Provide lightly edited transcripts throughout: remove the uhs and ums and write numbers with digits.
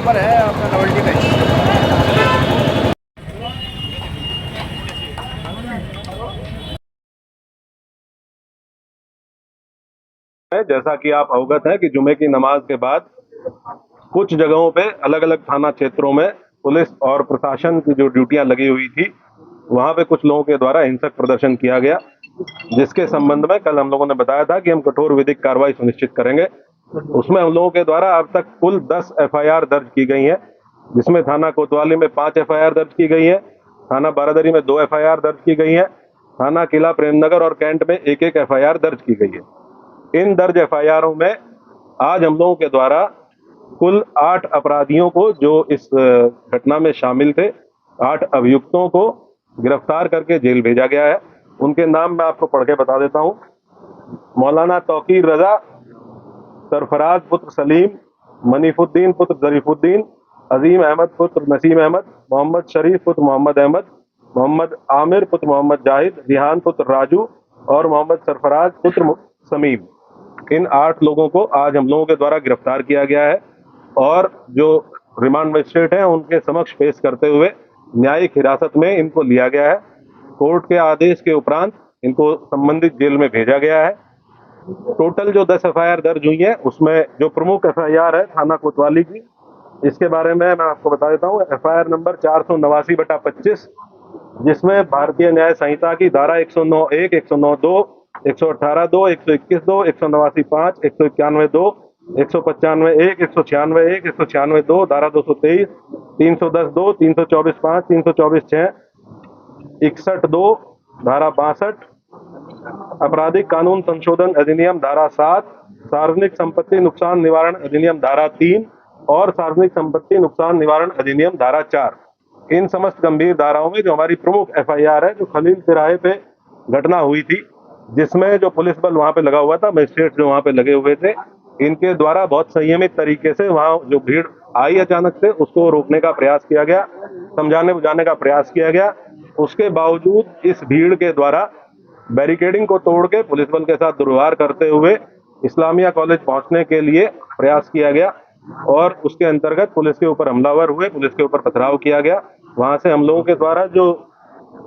पर है आपका नवल्टी में। जैसा कि आप अवगत हैं कि जुमे की नमाज के बाद कुछ जगहों पे अलग अलग थाना क्षेत्रों में पुलिस और प्रशासन की जो ड्यूटियां लगी हुई थी, वहां पे कुछ लोगों के द्वारा हिंसक प्रदर्शन किया गया, जिसके संबंध में कल हम लोगों ने बताया था कि हम कठोर विधिक कार्रवाई सुनिश्चित करेंगे। उसमें हम लोगों के द्वारा अब तक कुल 10 एफआईआर दर्ज की गई हैं, जिसमें थाना कोतवाली में 5 एफआईआर दर्ज की गई है, थाना बारादरी में 2 एफआईआर दर्ज की गई है, थाना किला प्रेमनगर और कैंट में एक एक एफआईआर दर्ज की गई है। इन दर्ज एफआईआरों में आज हम लोगों के द्वारा कुल 8 अपराधियों को, जो इस घटना में शामिल थे, 8 अभियुक्तों को गिरफ्तार करके जेल भेजा गया है। उनके नाम मैं आपको पढ़ के बता देता हूं। मौलाना तौकीर रजा, सरफराज पुत्र सलीम, मनीफुद्दीन पुत्र जरीफुद्दीन, अजीम अहमद पुत्र नसीम अहमद, मोहम्मद शरीफ पुत्र मोहम्मद अहमद, मोहम्मद आमिर पुत्र मोहम्मद जाहिद, रिहान पुत्र राजू और मोहम्मद सरफराज पुत्र समीम। इन 8 लोगों को आज हम लोगों के द्वारा गिरफ्तार किया गया है और जो रिमांड मजिस्ट्रेट हैं उनके समक्ष पेश करते हुए न्यायिक हिरासत में इनको लिया गया है। कोर्ट के आदेश के उपरांत इनको संबंधित जेल में भेजा गया है। टोटल जो 10 एफआईआर दर्ज हुई है, उसमें जो प्रमुख एफआईआर है थाना कोतवाली की, इसके बारे में मैं आपको बता देता हूँ। एफआईआर नंबर 489/25, जिसमें भारतीय न्याय संहिता की धारा 109(1), 109(2), 118(2), 121(2), 189(5), 191(2), 195(1), 196(1), 196(2), धारा 223, 310(2), 324(5), 324(6), 61(2), धारा 62, आपराधिक कानून संशोधन अधिनियम धारा 7, सार्वजनिक संपत्ति नुकसान निवारण अधिनियम धारा 3 और सार्वजनिक संपत्ति नुकसान निवारण अधिनियम धारा 4। इन समस्त गंभीर धाराओं में जो हमारी प्रमुख एफआईआर है, जो खलील तिराहे पे घटना हुई थी, जिसमें जो पुलिस बल वहां पे लगा हुआ था, मजिस्ट्रेट जो वहां पे लगे हुए थे, इनके द्वारा बहुत संयमित तरीके से वहां जो भीड़ आई अचानक से, उसको रोकने का प्रयास किया गया, समझाने बुझाने का प्रयास किया गया। उसके बावजूद इस भीड़ के द्वारा बैरिकेडिंग को तोड़ के पुलिस बल के साथ दुर्व्यवहार करते हुए इस्लामिया कॉलेज पहुंचने के लिए प्रयास किया गया और उसके अंतर्गत पुलिस के ऊपर हमलावर हुए, पुलिस के ऊपर पथराव किया गया। वहां से हम लोगों के द्वारा जो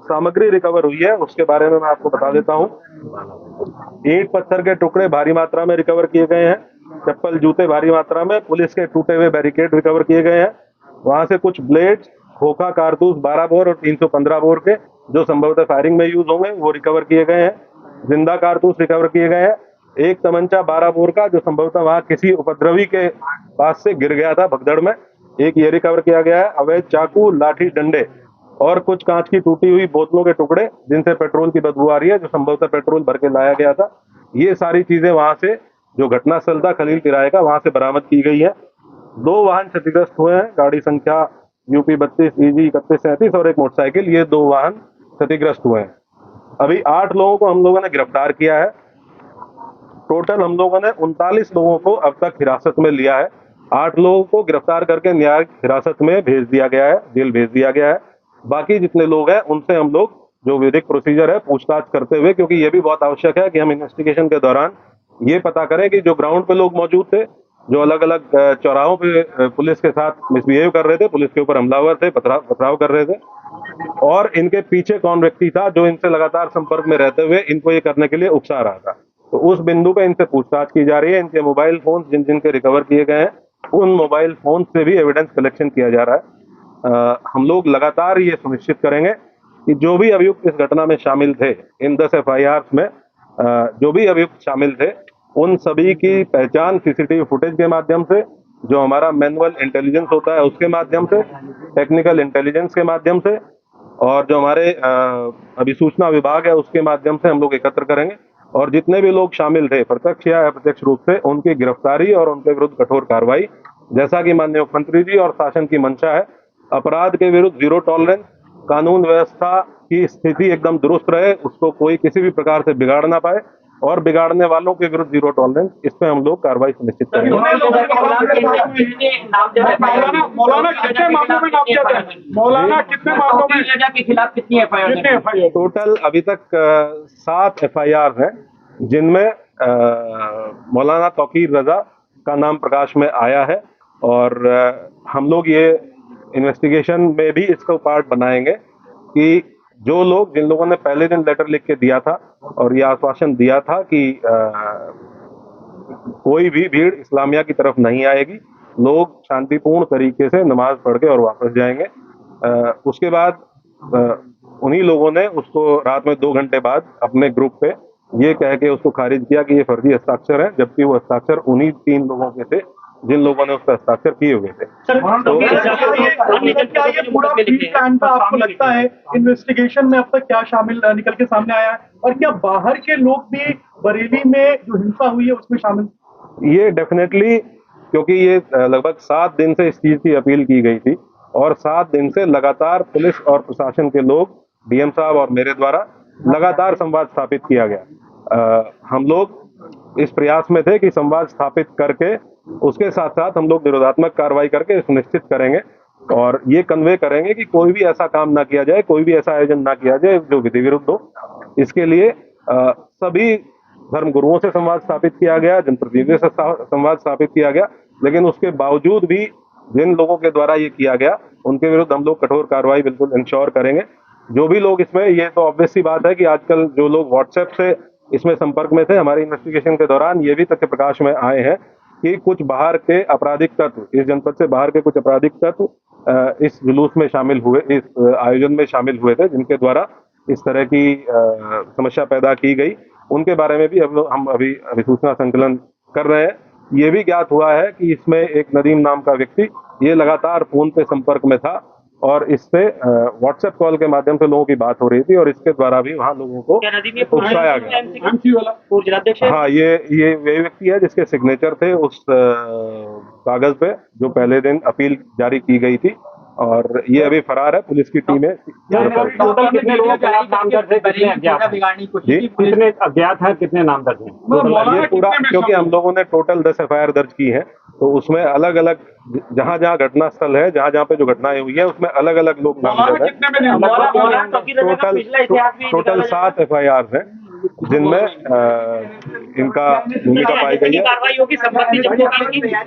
सामग्री रिकवर हुई है उसके बारे में मैं आपको बता देता हूं। ईंट पत्थर के टुकड़े भारी मात्रा में रिकवर किए गए हैं, चप्पल जूते भारी मात्रा में, पुलिस के टूटे हुए बैरिकेड रिकवर किए गए हैं। वहां से कुछ ब्लेड्स, खोखा कारतूस 12 बोर और 315 बोर के, जो संभवतः फायरिंग में यूज होंगे, वो रिकवर किए गए हैं। जिंदा कारतूस रिकवर किए गए हैं। एक तमंचा 12 बोर का, जो संभवतः वहां किसी उपद्रवी के पास से गिर गया था भगदड़ में, एक ये रिकवर किया गया है। अवैध चाकू, लाठी डंडे और कुछ कांच की टूटी हुई बोतलों के टुकड़े, जिनसे पेट्रोल की बदबू आ रही है, जो संभवतः पेट्रोल भर के लाया गया था। ये सारी चीजें वहां से, जो घटनास्थल था खलील तिराहे का, वहां से बरामद की गई है। 2 वाहन क्षतिग्रस्त हुए हैं, गाड़ी संख्या यूपी 32 EG 3137 और एक मोटरसाइकिल, ये 2 वाहन क्षतिग्रस्त हुए हैं। अभी 8 लोगों को हम लोगों ने गिरफ्तार किया है। टोटल हम लोगों ने 39 लोगों को अब तक हिरासत में लिया है। 8 लोगों को गिरफ्तार करके न्यायिक हिरासत में भेज दिया गया है, जेल भेज दिया गया है। बाकी जितने लोग हैं उनसे हम लोग जो विधिक प्रोसीजर है पूछताछ करते हुए, क्योंकि ये भी बहुत आवश्यक है कि हम इन्वेस्टिगेशन के दौरान ये पता करें कि जो ग्राउंड पे लोग मौजूद थे, जो अलग अलग चौराहों पे पुलिस के साथ मिसबिहेव कर रहे थे, पुलिस के ऊपर हमलावर थे, पथराव कर रहे थे, और इनके पीछे कौन व्यक्ति था जो इनसे लगातार संपर्क में रहते हुए इनको ये करने के लिए उकसा रहा था। तो उस बिंदु पे इनसे पूछताछ की जा रही है। इनके मोबाइल फोन जिन जिनके रिकवर किए गए हैं, उन मोबाइल फोन से भी एविडेंस कलेक्शन किया जा रहा है। हम लोग लगातार ये सुनिश्चित करेंगे कि जो भी अभियुक्त इस घटना में शामिल थे, इन 10 एफआईआर में जो भी अभियुक्त शामिल थे, उन सभी की पहचान सीसीटीवी फुटेज के माध्यम से, जो हमारा मैनुअल इंटेलिजेंस होता है उसके माध्यम से, टेक्निकल इंटेलिजेंस के माध्यम से, और जो हमारे अभिसूचना विभाग है उसके माध्यम से हम लोग एकत्र करेंगे। और जितने भी लोग शामिल थे प्रत्यक्ष या अप्रत्यक्ष रूप से, उनकी गिरफ्तारी और उनके विरुद्ध कठोर कार्रवाई, जैसा कि माननीय मुख्यमंत्री जी और शासन की मंशा है। अपराध के विरुद्ध जीरो टॉलरेंस, कानून व्यवस्था की स्थिति एकदम दुरुस्त रहे, उसको कोई किसी भी प्रकार से बिगाड़ ना पाए, और बिगाड़ने वालों के विरुद्ध जीरो टॉलरेंस, इस पे हम लोग कार्रवाई सुनिश्चित करेंगे। मौलाना कितने मामलों के खिलाफ कितनी एफआईआर? टोटल अभी तक 7 एफआईआर हैं, जिनमें मौलाना तौकीर रजा का नाम प्रकाश में आया है और हम लोग ये इन्वेस्टिगेशन में भी इसको पार्ट बनाएंगे कि जो लोग, जिन लोगों ने पहले दिन लेटर लिख के दिया था और ये आश्वासन दिया था कि कोई भी भीड़ इस्लामिया की तरफ नहीं आएगी, लोग शांतिपूर्ण तरीके से नमाज पढ़ के और वापस जाएंगे, उसके बाद उन्हीं लोगों ने उसको रात में 2 घंटे बाद अपने ग्रुप पे ये कह के उसको खारिज किया कि ये फर्जी हस्ताक्षर है, जबकि वो हस्ताक्षर उन्हीं 3 लोगों के थे जिन लोगों ने उस पर हस्ताक्षर किए हुए थे। तो क्या ये पूरा प्री प्लान था आपको लगता है? इन्वेस्टिगेशन में अब तक क्या शामिल निकल के सामने आया है, और क्या बाहर के लोग भी बरेली में जो हिंसा हुई है उसमें शामिल? ये डेफिनेटली, क्योंकि ये लगभग 7 दिन से इस चीज की अपील की गई थी और 7 दिन से लगातार पुलिस और प्रशासन के लोग, डीएम साहब और मेरे द्वारा लगातार संवाद स्थापित किया गया। हम लोग इस प्रयास में थे कि संवाद स्थापित करके उसके साथ साथ हम लोग निरोधात्मक कार्रवाई करके सुनिश्चित करेंगे और ये कन्वे करेंगे कि कोई भी ऐसा काम ना किया जाए, कोई भी ऐसा आयोजन ना किया जाए जो विधि विरुद्ध हो। इसके लिए सभी धर्म गुरुओं से संवाद स्थापित किया गया, जनप्रतिनिधियों से संवाद स्थापित किया गया, लेकिन उसके बावजूद भी जिन लोगों के द्वारा ये किया गया उनके विरुद्ध हम लोग कठोर कार्रवाई बिल्कुल इंश्योर करेंगे। जो भी लोग इसमें, ये तो ऑब्वियस सी बात है कि आजकल जो लोग व्हाट्सएप से इसमें संपर्क में थे, हमारी इन्वेस्टिगेशन के दौरान ये भी तथ्य प्रकाश में आए हैं कि कुछ बाहर के आपराधिक तत्व, इस जनपद से बाहर के कुछ आपराधिक तत्व इस जुलूस में शामिल हुए, इस आयोजन में शामिल हुए थे, जिनके द्वारा इस तरह की समस्या पैदा की गई। उनके बारे में भी हम अभी सूचना संकलन कर रहे हैं। ये भी ज्ञात हुआ है कि इसमें एक नदीम नाम का व्यक्ति ये लगातार फोन पे संपर्क में था और इससे व्हाट्सएप कॉल के माध्यम से लोगों की बात हो रही थी और इसके द्वारा भी वहाँ लोगों को उकसाया गया। हाँ, ये वही व्यक्ति है जिसके सिग्नेचर थे उस कागज पे जो पहले दिन अपील जारी की गई थी और ये अभी फरार है। पुलिस की टीम है। टोटल कितने लोगों के नाम दर्ज है, कितने अज्ञात हैं, कितने नाम दर्ज हैं? ये पूरा, क्योंकि हम लोगों ने टोटल 10 FIR दर्ज की है, तो उसमें अलग अलग जहाँ जहाँ घटना स्थल है, जहाँ जहाँ पे जो घटनाएं हुई है, उसमें अलग अलग लोग नामजद है। टोटल 7 FIR हैं जिनमें इनका भूमिका पाई गई है।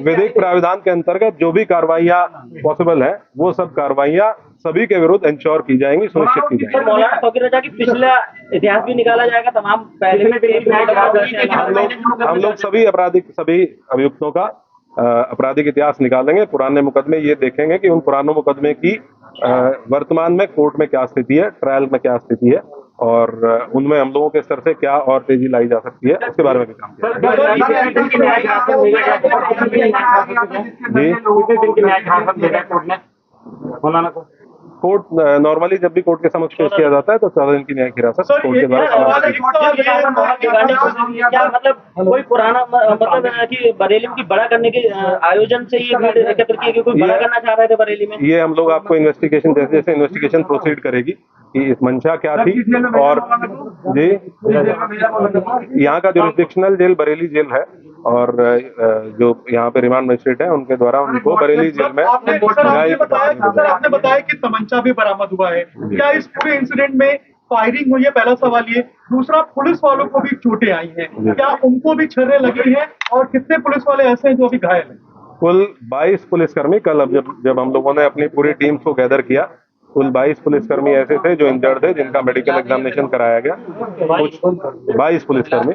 विधिक प्राविधान के अंतर्गत जो भी कार्रवाइयाँ पॉसिबल है वो सब कार्रवाइयाँ सभी के विरुद्ध इंश्योर की जाएंगी, सुनिश्चित की जाएंगी। मौलाना फकीर रजा की पिछला इतिहास भी निकाला जाएगा, तमाम पहले हम लोग सभी अभियुक्तों का आपराधिक इतिहास निकालेंगे। पुराने मुकदमे ये देखेंगे कि उन पुरानों मुकदमे की वर्तमान में कोर्ट में क्या स्थिति है, ट्रायल में क्या स्थिति है और उनमें हम लोगों के स्तर से क्या और तेजी लाई जा सकती है, उसके बारे में भी काम किया। कोर्ट नॉर्मली जब भी कोर्ट के समक्ष पेश किया जाता है तो 14 दिन की न्यायिक हिरासत कोर्ट के द्वारा। क्या मतलब कोई पुराना मतलब कि बरेली की बड़ा करने के आयोजन से ये भीड़ एकत्र की, कोई बड़ा करना चाह रहे थे बरेली में? ये हम लोग आपको इन्वेस्टिगेशन जैसे जैसे इन्वेस्टिगेशन प्रोसीड करेगी कि इस मंशा क्या थी और जी यहाँ का जुरिस्डिक्शनल जेल बरेली जेल है और जो यहाँ पे रिमांड मजिस्ट्रेट है उनके द्वारा उनको बरेली जेल में। आपने बताया कि तमंचा भी बरामद हुआ है, क्या इस पूरे इंसिडेंट में फायरिंग हुई है? पहला सवाल ये। दूसरा, पुलिस वालों को भी चोटें आई हैं, क्या उनको भी छर्रे लगी हैं और कितने पुलिस वाले ऐसे हैं जो अभी घायल हैं? कुल 22 पुलिसकर्मी, कल जब हम लोगों ने अपनी पूरी टीम को गैदर किया, कुल 22 पुलिसकर्मी ऐसे थे जो इंजर्ड थे, जिनका मेडिकल एग्जामिनेशन कराया गया। कुछ 22 पुलिसकर्मी,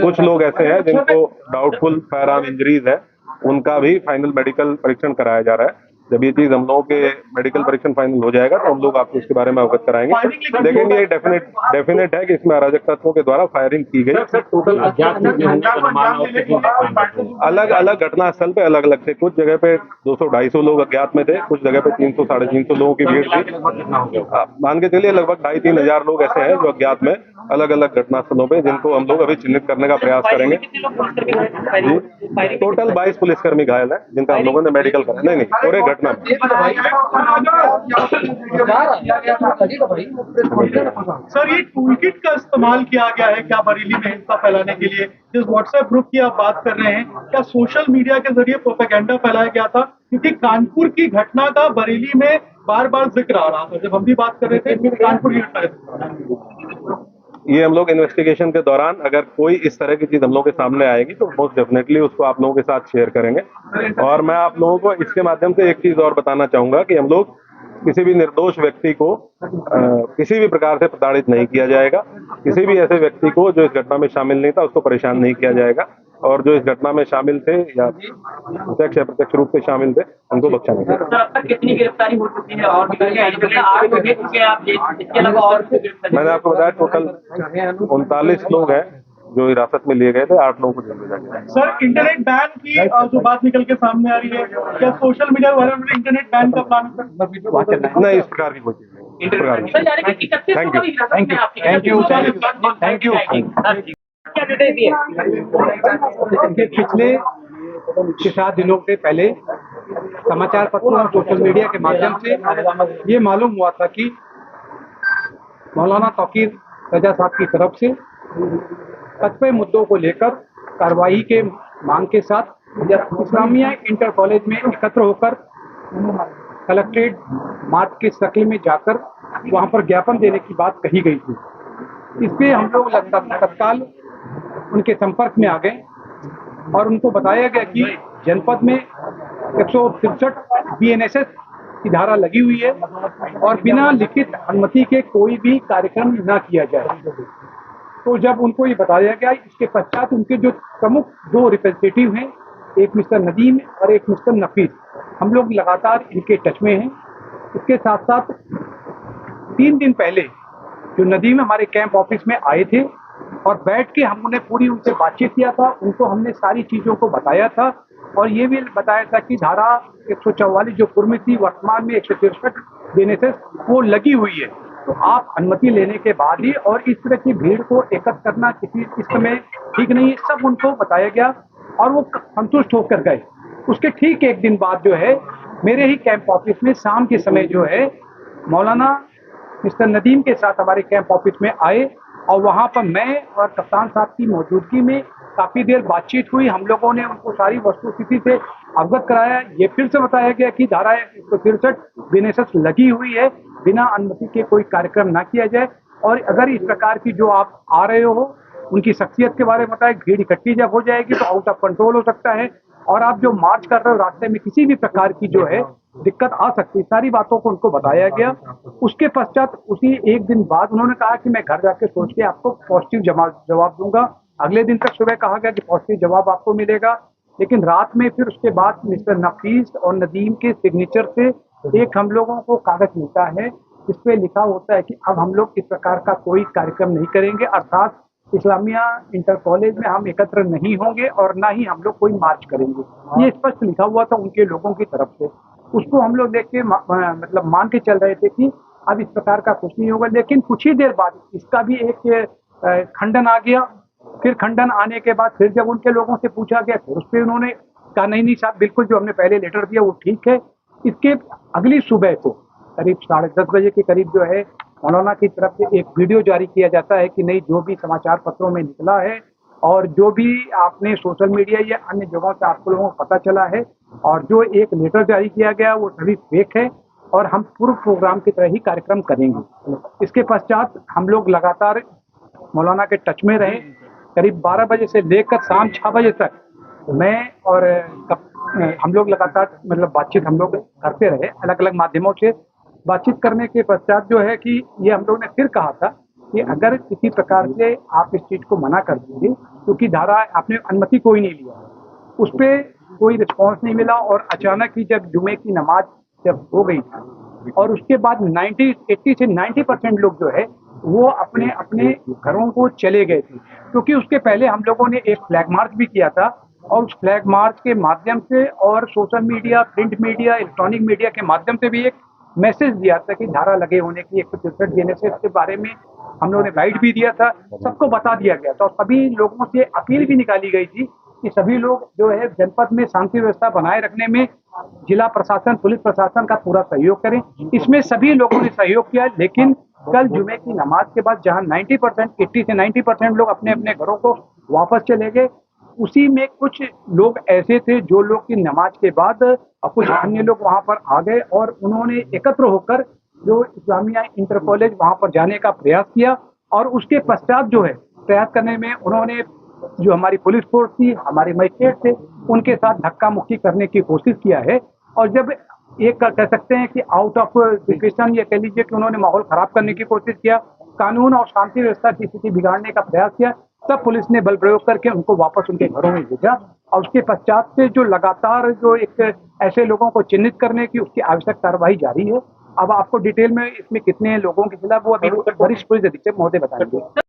कुछ लोग ऐसे हैं जिनको डाउटफुल फायर आर्म इंजरीज है, उनका भी फाइनल मेडिकल परीक्षण कराया जा रहा है। जब ये चीज हम लोगों के मेडिकल परीक्षण फाइनल हो जाएगा तो हम लोग आपको इसके बारे में अवगत कराएंगे। लेकिन ये डेफिनेट है कि इसमें अराजक तत्वों के द्वारा फायरिंग की गई। अलग अलग घटना स्थल पे अलग अलग थे। कुछ जगह पे 200-250 लोग अज्ञात में थे, कुछ जगह पे 300-350 लोगों की भीड़ थी। मान के चलिए लगभग 2,500-3 हजार लोग ऐसे हैं जो अज्ञात में अलग अलग घटना स्थलों पे, जिनको हम लोग अभी चिन्हित करने का प्रयास करेंगे। टोटल 22 पुलिसकर्मी घायल है जिनका हम लोगों ने मेडिकल करा। नहीं, पूरे घटना सर, ये टूल किट का इस्तेमाल किया गया है क्या बरेली में हिंसा फैलाने के लिए? जिस व्हाट्सएप ग्रुप की आप बात कर रहे हैं, क्या सोशल मीडिया के जरिए प्रोपेगेंडा फैलाया गया था? क्योंकि कानपुर की घटना का बरेली में बार बार जिक्र आ रहा था, जब हम भी बात कर रहे थे कानपुर की घटना। ये हम लोग इन्वेस्टिगेशन के दौरान अगर कोई इस तरह की चीज हम लोग के सामने आएगी तो मोस्ट डेफिनेटली उसको आप लोगों के साथ शेयर करेंगे। और मैं आप लोगों को इसके माध्यम से एक चीज और बताना चाहूंगा कि हम लोग किसी भी निर्दोष व्यक्ति को किसी भी प्रकार से प्रताड़ित नहीं किया जाएगा। किसी भी ऐसे व्यक्ति को जो इस घटना में शामिल नहीं था उसको परेशान नहीं किया जाएगा, और जो इस घटना में शामिल थे या प्रत्यक्ष या प्रत्यक्ष रूप से शामिल थे उनको बख्शा नहीं जाएगा। सर, अब तक कितनी गिरफ्तारी हो चुकी है और निकल के आई है? 8 लोग हैं, क्योंकि आप इसके अलावा और भी गिरफ्तारी? मैंने आपको बताया टोटल 39 लोग हैं जो हिरासत में लिए गए थे, 8 लोगों को जेल भेजा गया। सर, इंटरनेट बैन की जो बात निकल के सामने आ रही है, क्या सोशल मीडिया वालों ने इंटरनेट बैन का प्लान कर? नहीं, इस प्रकार की कोई चीज नहीं, इस प्रकार की। सर, यानी कि 31 लोगों की हिरासत में आपकी- थैंक यू। क्या डिटेल दी है? पिछले 6-7 दिनों के पहले समाचार पत्रों और सोशल मीडिया के माध्यम से ये मालूम हुआ था कि मौलाना तौकीर रजा साहब की तरफ से कतिपय मुद्दों को लेकर कार्रवाई के मांग के साथ इस्लामिया इंटर कॉलेज में एकत्र होकर कलेक्ट्रेट मार्च के शक्ल में जाकर वहां पर ज्ञापन देने की बात कही गई थी। इसपे हम लोग तत्काल उनके संपर्क में आ गए और उनको बताया गया कि जनपद में 163 BNSS की धारा लगी हुई है और बिना लिखित अनुमति के कोई भी कार्यक्रम न किया जाए। तो जब उनको ये बताया गया, इसके पश्चात उनके जो प्रमुख 2 रिप्रेजेंटेटिव हैं, एक मिस्टर नदीम और एक मिस्टर नफीस, हम लोग लगातार इनके टच में हैं। इसके साथ साथ 3 दिन पहले जो नदीम हमारे कैंप ऑफिस में आए थे और बैठ के हमने पूरी उनसे बातचीत किया था, उनको हमने सारी चीज़ों को बताया था और ये भी बताया था कि धारा 144 जो पूर्व में थी, वर्तमान में 163 BNSS वो लगी हुई है। तो आप अनुमति लेने के बाद ही, और इस तरह की भीड़ को एकत्र करना किसी इस समय ठीक नहीं है, सब उनको बताया गया और वो संतुष्ट होकर गए। उसके ठीक 1 दिन बाद जो है मेरे ही कैंप ऑफिस में शाम के समय जो है मौलाना मिस्टर नदीम के साथ हमारे कैंप ऑफिस में आए और वहाँ पर मैं और कप्तान साहब की मौजूदगी में काफ़ी देर बातचीत हुई। हम लोगों ने उनको सारी वस्तुस्थिति से अवगत कराया। ये फिर से बताया गया कि धारा 163 BNSS लगी हुई है, बिना अनुमति के कोई कार्यक्रम ना किया जाए। और अगर इस प्रकार की जो आप आ रहे हो उनकी शख्सियत के बारे में बताएं, भीड़ इकट्ठी जब हो जाएगी तो आउट ऑफ कंट्रोल हो सकता है और आप जो मार्च कर रहे हो रास्ते में किसी भी प्रकार की जो है दिक्कत आ सकती है। सारी बातों को उनको बताया गया। उसके पश्चात उसी 1 दिन बाद उन्होंने कहा कि मैं घर जाके सोच के आपको पॉजिटिव जवाब दूंगा। अगले दिन तक सुबह कहा गया कि पॉजिटिव जवाब आपको मिलेगा, लेकिन रात में फिर उसके बाद मिस्टर नफीस और नदीम के सिग्नेचर से एक हम लोगों को कागज मिलता है जिसपे लिखा होता है कि अब हम लोग इस प्रकार का कोई कार्यक्रम नहीं करेंगे, अर्थात इस्लामिया इंटर कॉलेज में हम एकत्र नहीं होंगे और ना ही हम लोग कोई मार्च करेंगे। ये स्पष्ट लिखा हुआ था उनके लोगों की तरफ से। उसको हम लोग देख के मतलब मान के चल रहे थे कि अब इस प्रकार का कुछ नहीं होगा, लेकिन कुछ ही देर बाद इसका भी एक खंडन आ गया। फिर खंडन आने के बाद फिर जब उनके लोगों से पूछा गया फिर उस पर उन्होंने कहा नहीं साहब, बिल्कुल जो हमने पहले लेटर दिया वो ठीक है। इसके अगली सुबह को करीब 10:30 बजे के करीब जो है मौलाना की तरफ से एक वीडियो जारी किया जाता है कि नहीं, जो भी समाचार पत्रों में निकला है और जो भी आपने सोशल मीडिया या अन्य जगहों से आपको लोगों को पता चला है और जो एक लेटर जारी किया गया वो सभी फेक है और हम पूर्व प्रोग्राम की तरह ही कार्यक्रम करेंगे। इसके पश्चात हम लोग लगातार मौलाना के टच में रहे। करीब 12 बजे से लेकर शाम 6 बजे तक मैं और हम लोग लगातार मतलब बातचीत हम लोग करते रहे। अलग अलग माध्यमों से बातचीत करने के पश्चात जो है कि ये हम लोग ने फिर कहा था कि अगर किसी प्रकार से आप इस चीज़ को मना कर दीजिए, क्योंकि धारा आपने अनुमति कोई नहीं लिया, उस पर कोई रिस्पॉन्स नहीं मिला और अचानक ही जब जुमे की नमाज जब हो गई थी और उसके बाद 80 से 90% लोग जो है वो अपने अपने घरों को चले गए थे, क्योंकि उसके पहले हम लोगों ने एक फ्लैग मार्च भी किया था और उस फ्लैग मार्च के माध्यम से और social media, print media, electronic media के माध्यम से भी एक मैसेज दिया था कि धारा लगे होने की 163 BNSS के बारे में हम लोगों ने गाइड भी दिया था, सबको बता दिया गया था और सभी लोगों से अपील भी निकाली गई थी कि सभी लोग जो है जनपद में शांति व्यवस्था बनाए रखने में जिला प्रशासन, पुलिस प्रशासन का पूरा सहयोग करें। इसमें सभी लोगों ने सहयोग किया, लेकिन कल जुमे की नमाज के बाद जहां 80 से 90% लोग अपने अपने घरों को वापस चले गए, उसी में कुछ लोग ऐसे थे जो लोग की नमाज के बाद और कुछ अन्य लोग वहां पर आ गए और उन्होंने एकत्र होकर जो इस्लामिया इंटर कॉलेज वहां पर जाने का प्रयास किया और उसके पश्चात जो है प्रयास करने में उन्होंने जो हमारी पुलिस फोर्स थी, हमारे मजिस्ट्रेट थे, उनके साथ धक्का मुक्की करने की कोशिश किया है। और जब एक कह सकते हैं कि आउट ऑफ सिचुएशन, ये कह लीजिए कि उन्होंने माहौल खराब करने की कोशिश किया, कानून और शांति व्यवस्था की स्थिति बिगाड़ने का प्रयास किया, तब पुलिस ने बल प्रयोग करके उनको वापस उनके घरों में भेजा। और उसके पश्चात से जो लगातार जो एक ऐसे लोगों को चिन्हित करने की उसकी आवश्यक कार्रवाई जारी है। अब आपको डिटेल में इसमें कितने लोगों के खिलाफ वो अभी वरिष्ठ पुलिस अधीक्षक महोदय बताएंगे।